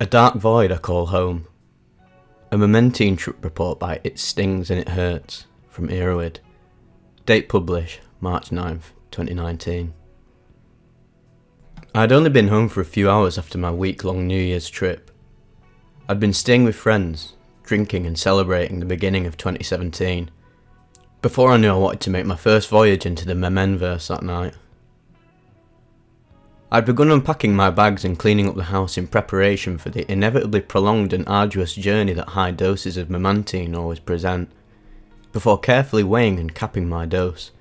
A dark void I call home. A Memantine trip report by It Stings and It Hurts from Erowid. Date publish, March 9th, 2019. I had only been home for a few hours after my week-long New Year's trip. I'd been staying with friends, drinking and celebrating the beginning of 2017, before I knew I wanted to make my first voyage into the Memantine that night. I'd begun unpacking my bags and cleaning up the house in preparation for the inevitably prolonged and arduous journey that high doses of Memantine always present, before carefully weighing and capping my dose.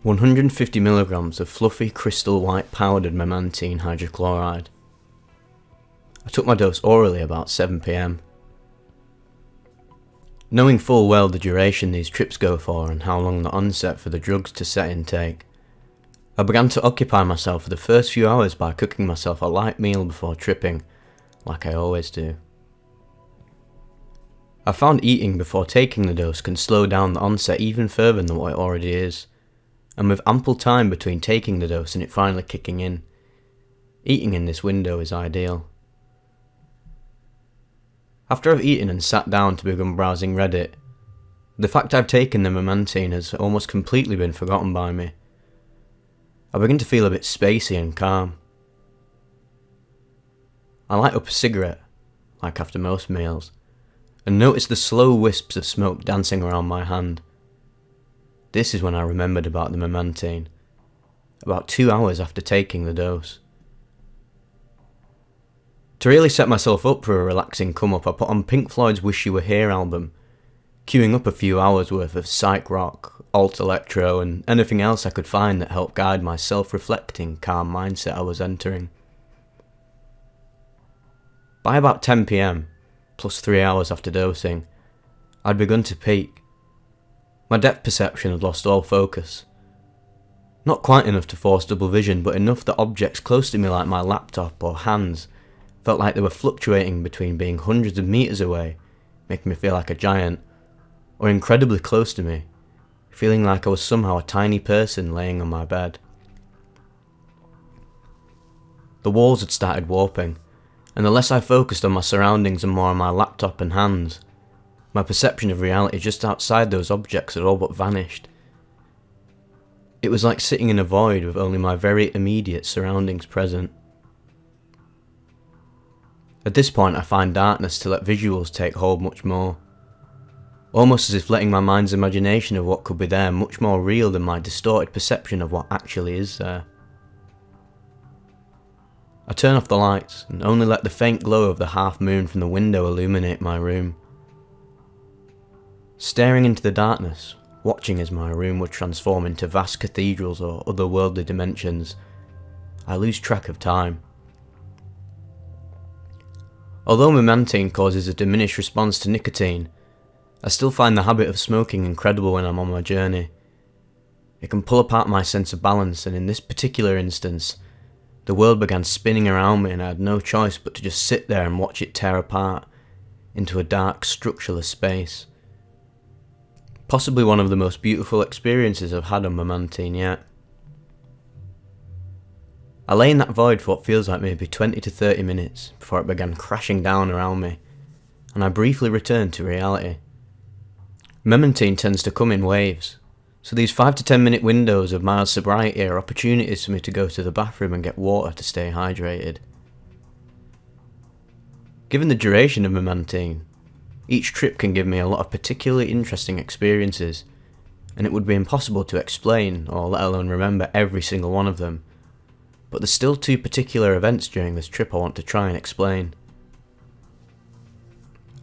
150 milligrams of fluffy crystal white powdered Memantine hydrochloride. I took my dose orally about 7 PM. Knowing full well the duration these trips go for and how long the onset for the drugs to set in take, I began to occupy myself for the first few hours by cooking myself a light meal before tripping, like I always do. I found eating before taking the dose can slow down the onset even further than what it already is, and with ample time between taking the dose and it finally kicking in, eating in this window is ideal. After I've eaten and sat down to begin browsing Reddit, the fact I've taken the Memantine has almost completely been forgotten by me. I begin to feel a bit spacey and calm. I light up a cigarette, like after most meals, and notice the slow wisps of smoke dancing around my hand. This is when I remembered about the Memantine, about 2 hours after taking the dose. To really set myself up for a relaxing come-up, I put on Pink Floyd's Wish You Were Here album, queuing up a few hours worth of psych rock, alt electro and anything else I could find that helped guide my self-reflecting, calm mindset I was entering. By about 10 PM, plus 3 hours after dosing, I'd begun to peak. My depth perception had lost all focus. Not quite enough to force double vision, but enough that objects close to me like my laptop or hands felt like they were fluctuating between being hundreds of meters away, making me feel like a giant, or incredibly close to me, feeling like I was somehow a tiny person laying on my bed. The walls had started warping, and the less I focused on my surroundings and more on my laptop and hands, my perception of reality just outside those objects had all but vanished. It was like sitting in a void with only my very immediate surroundings present. At this point I find darkness to let visuals take hold much more, almost as if letting my mind's imagination of what could be there much more real than my distorted perception of what actually is there. I turn off the lights and only let the faint glow of the half moon from the window illuminate my room. Staring into the darkness, watching as my room would transform into vast cathedrals or otherworldly dimensions, I lose track of time. Although Memantine causes a diminished response to nicotine, I still find the habit of smoking incredible when I'm on my journey. It can pull apart my sense of balance, and in this particular instance, the world began spinning around me and I had no choice but to just sit there and watch it tear apart into a dark, structureless space. Possibly one of the most beautiful experiences I've had on Memantine yet. I lay in that void for what feels like maybe 20 to 30 minutes before it began crashing down around me, and I briefly returned to reality. Memantine tends to come in waves, so these 5 to 10 minute windows of mild sobriety are opportunities for me to go to the bathroom and get water to stay hydrated. Given the duration of Memantine, each trip can give me a lot of particularly interesting experiences, and it would be impossible to explain or let alone remember every single one of them, but there's still 2 particular events during this trip I want to try and explain.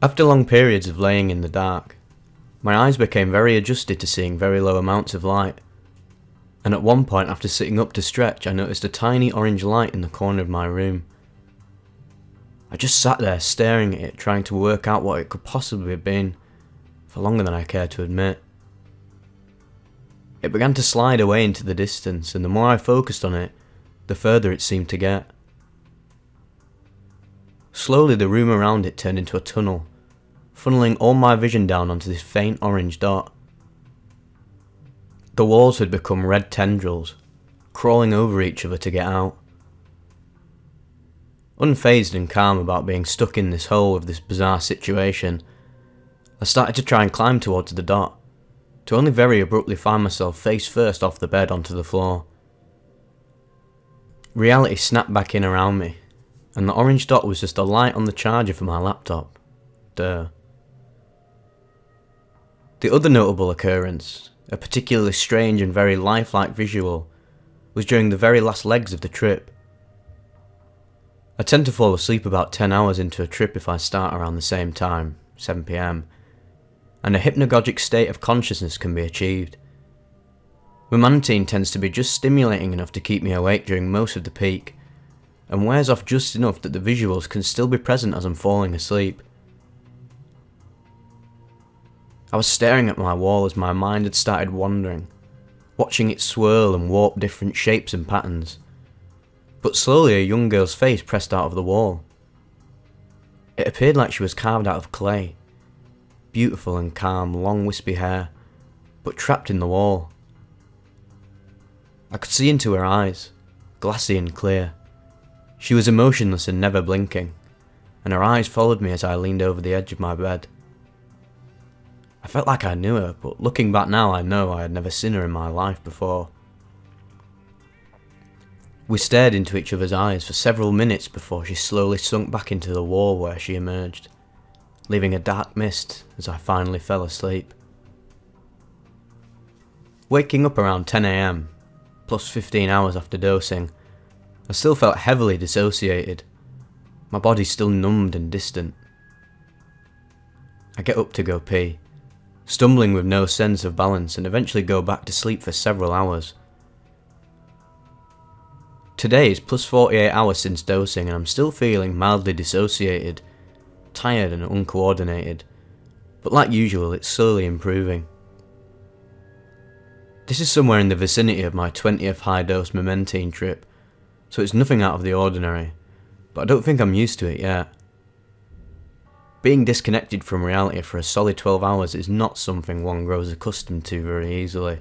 After long periods of laying in the dark, my eyes became very adjusted to seeing very low amounts of light, and at one point after sitting up to stretch I noticed a tiny orange light in the corner of my room. I just sat there staring at it, trying to work out what it could possibly have been, for longer than I care to admit. It began to slide away into the distance, and the more I focused on it, the further it seemed to get. Slowly the room around it turned into a tunnel, funneling all my vision down onto this faint orange dot. The walls had become red tendrils, crawling over each other to get out. Unfazed and calm about being stuck in this hole of this bizarre situation, I started to try and climb towards the dot, to only very abruptly find myself face first off the bed onto the floor. Reality snapped back in around me, and the orange dot was just a light on the charger for my laptop. Duh. The other notable occurrence, a particularly strange and very lifelike visual, was during the very last legs of the trip. I tend to fall asleep about 10 hours into a trip if I start around the same time, 7 PM, and a hypnagogic state of consciousness can be achieved. Memantine tends to be just stimulating enough to keep me awake during most of the peak, and wears off just enough that the visuals can still be present as I'm falling asleep. I was staring at my wall as my mind had started wandering, watching it swirl and warp different shapes and patterns. But slowly a young girl's face pressed out of the wall. It appeared like she was carved out of clay, beautiful and calm, long wispy hair, but trapped in the wall. I could see into her eyes, glassy and clear. She was emotionless and never blinking, and her eyes followed me as I leaned over the edge of my bed. I felt like I knew her, but looking back now I know I had never seen her in my life before. We stared into each other's eyes for several minutes before she slowly sunk back into the wall where she emerged, leaving a dark mist as I finally fell asleep. Waking up around 10 AM, plus 15 hours after dosing, I still felt heavily dissociated, my body still numbed and distant. I get up to go pee, stumbling with no sense of balance, and eventually go back to sleep for several hours. Today is plus 48 hours since dosing and I'm still feeling mildly dissociated, tired and uncoordinated, but like usual it's slowly improving. This is somewhere in the vicinity of my 20th high dose Memantine trip, so it's nothing out of the ordinary, but I don't think I'm used to it yet. Being disconnected from reality for a solid 12 hours is not something one grows accustomed to very easily.